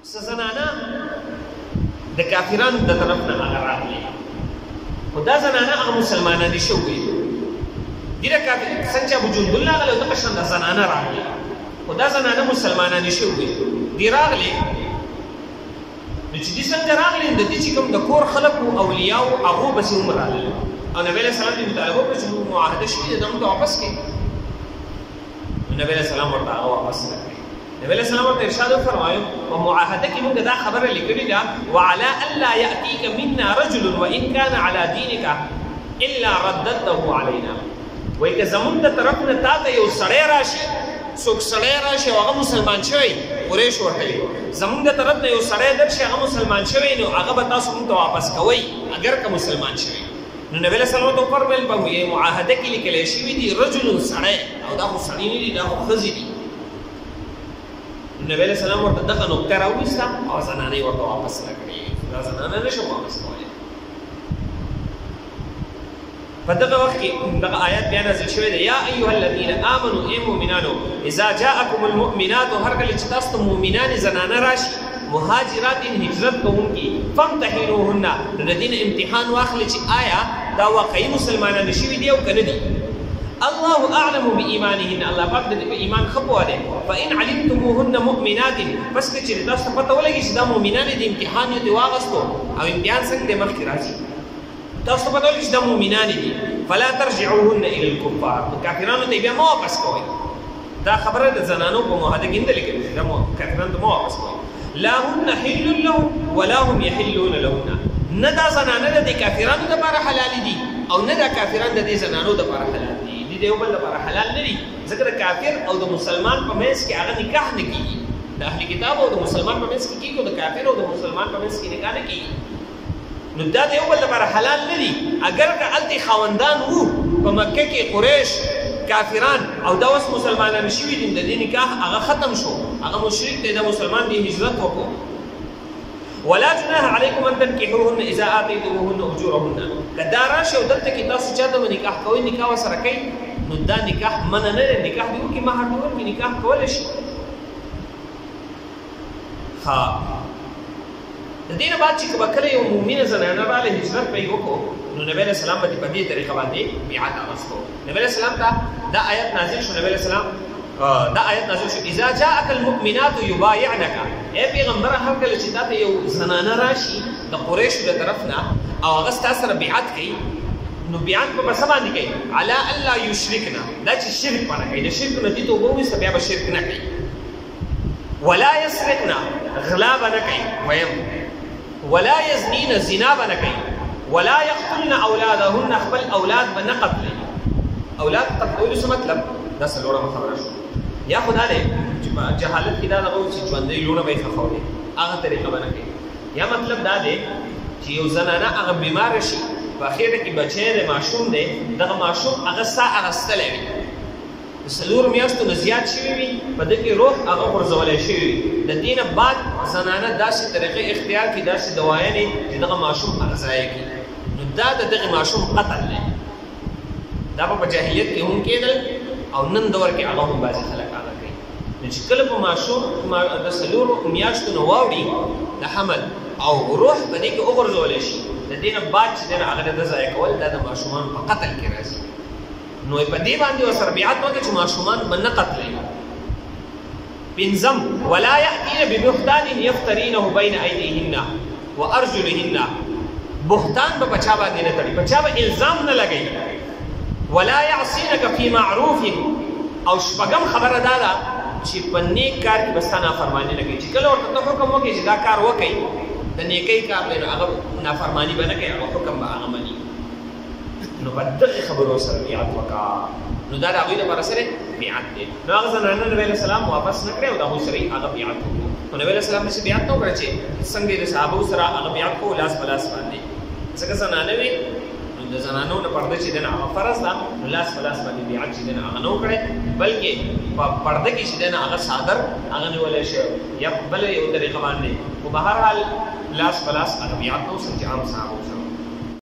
زنانه د کافرانو د طرف نه هغه راغلي خو دا زنانه هغه مسلمانانې شوې ډېره کافر څنګه چې ابو جندل راغلی او دغه شان زنانه راغلي خو دا زنانه مسلمانانې شوې دي راغلي نو چې دې څنګه راغلي د دې چې کوم د کور خلک او اولیاء هغو پسې هم راغلي او نبی علیه السلام دې مطالبه وکړه چې موږ معاهده شوې ده موږ ته واپس کړي نبی علیه السلام ورته هغه واپس نه کړي نبی علیہ السلام ورته ارشاد وفرمایو په معاهده کې موږ دا خبره لیکلې ده وعلى الا ياتيك منا رجل وان كان على دينك الا رددته علينا وای که زمون د طرف نه تا ته یو سړی راشي څوک سړی راشي هغه مسلمان شوی قریش ورته زمون د طرف نه یو سړی درشي هغه مسلمان شوی نو هغه به تاسو موږ ته واپس کوئ اگر که مسلمان شوی نو نبی علیہ السلام ته فرمایل په معاهده کې لیکل شوی دی رجل سړی او دا خو سړی نه دی دا خو ښځې دي نبی علیہ السلام ورته دغه نقطه راوویسته او زنانې ورته واپس راکړې دا زنانه نشو واپس کولی په دغه وخت کې دغه آیات بیا نازل شوی دی یا ایها الذین آمنوا ای مؤمنانو اذا جاءکم المؤمنات هر کله چې تاسو ته مؤمنانې زنانه راشي مهاجرات هجرت کوونکي فامتحنوهن د دې نه امتحان واخلئ چې آیا دا واقعي مسلمانان شوي دي او که نه دي الله اعلم بايمانهن الله پاک دې په ایمان خپو ده فان علمتموهن مؤمنات پس چې تاسو پته ولګي چې دا مؤمنان دي امتحان یې واغستو او امتحان څنګه د مخکې راځي تاسو پته ولګي چې دا مؤمنان دي فلا ترجعوهن الى الكفار کافرانو ته بیا مو واپس کوئ دا خبره د زنانو په معاهده کې نه لیکل دا کافرانو ته مو واپس کوئ لا هن حل لهم ولا هم يحلون لهن نه دا زنانه د کافرانو لپاره حلال دي او نه دا کافرانو د زنانو لپاره حلال دي د یو بل لپاره حلال نه دي ځکه د کافر او د مسلمان په منځ کې هغه نکاح نه کیږي د اهل کتاب او د مسلمان په منځ کې کیږي او د کافر او د مسلمان په منځ کې نکاح نه کیږي نو دا د یو بل لپاره حلال نه دي اگر که هلته خاوندان وو په مکه کې قریش کافران او دا اوس مسلمانان شوي دي د دې نکاح هغه ختم شو هغه مشرک دی د مسلمان دی هجرت وکړو ولا جناح عليكم ان تنكحوهن اذا اتيتموهن اجورهن کدا راشه او دلته کې تاسو چاته نکاح کوئ نکاح وسره کوي نو دا نکاح من نه نکاح دی کی مہر ور کی نکاح کول شي ها د دې نه بعد چې کله یو مؤمن زنانه رااله هجرت په وکړو نو نبی علیہ السلام په دې طریقه باندې بیعت اغوستو نبی علیہ السلام ته دا آیت نازل شو نبی علیہ السلام دا آیت نازل شو اذا جاءك المؤمنات يبايعنك اے پیغمبر هر کله چې تاسو یو زنانه راشي د قریش له طرف نه او هغه تاسو سره بیعت کوي نو بیعت په څه باندې کوي علی الله یشرکنا دا چې شرک باندې کوي د شرک نه دي ته وګورئ بیا به شرک نه کوي ولا يسرقنا غلا باندې کوي ويم ولا يزنين زنا باندې کوي ولا يقتلن اولادهن خپل اولاد باندې قتل اولاد قتلول څه مطلب دا څلورمه خبره شو یا خدای دې جهالت کې دا دغه چې ژوندۍ لونه به ښخولې هغه طریقه باندې کوي یا مطلب دا دی چې یو زنانه هغه بیمار شي په اخر کې بچی د ماشوم دی دغه ماشوم هغه ساه اخیستلی وي د څلورو میاشتو نه زیات شوي وي په دې کې روح هغه غورځولی شوي وي د دې نه بعد زنانه داسې طریقې اختیار کړي داسې دوايانې چې دغه ماشوم هغه ضایع کړي نو دا د دغه ماشوم قتل دی دا په جاهلیت کې هم کېدل او نن دور کې هغه هم بعضې خلک هغه کوي نو چې کله په ماشوم د څلورو میاشتو نه واوړي د حمل او روح په دې کې وغورځولی شي د دې نه بعد چې دی نه هغه د ضایع کول دا د ماشومان په قتل کې راځي نو په دې باندې ورسره بیعت وکړه چې ماشومان به نه قتلوي پنځم ولا یأتین ببهتان یفترینه بین ایدیهن وارجلهن بهتان به په چا باندې نه تړي په چا به الزام نه لګوي ولا يعصينك في معروف او شپږم خبره دا ده چې په نیک کار کې به ستا نافرماني نه کوي چې کله ورته ته حکم وکړي چې دا کار وکړئ د نیکۍ کار دی نو هغه نافرماني به نه کوي هغه حکم به هغه مني نو په دغې خبرو سره بیعت وکړه نو دا د هغوی لپاره سره بیعت دی نو هغه زنانه نبی علیه السلام واپس نه کړی او د هغوی سره یې هغه بیعت وکړو نو نبی علیه السلام داسې بیعت نه وکړه چې څنګه یې د صحابو سره هغه بیعت کوو لاس په لاس باندې ځکه زنانه وي د زنانو نه پرده چې دی نه هغه فرض ده نو لاس په لاس باندې بیعت چې دی نه هغه نه وکړی بلکې په پرده کې چې دی نه هغه صادر هغه نیولی شوی یا بله یو طریقه باندې خو به هر حال لاس په لاس هغه بیعت نه وسو چې عام صحابو سره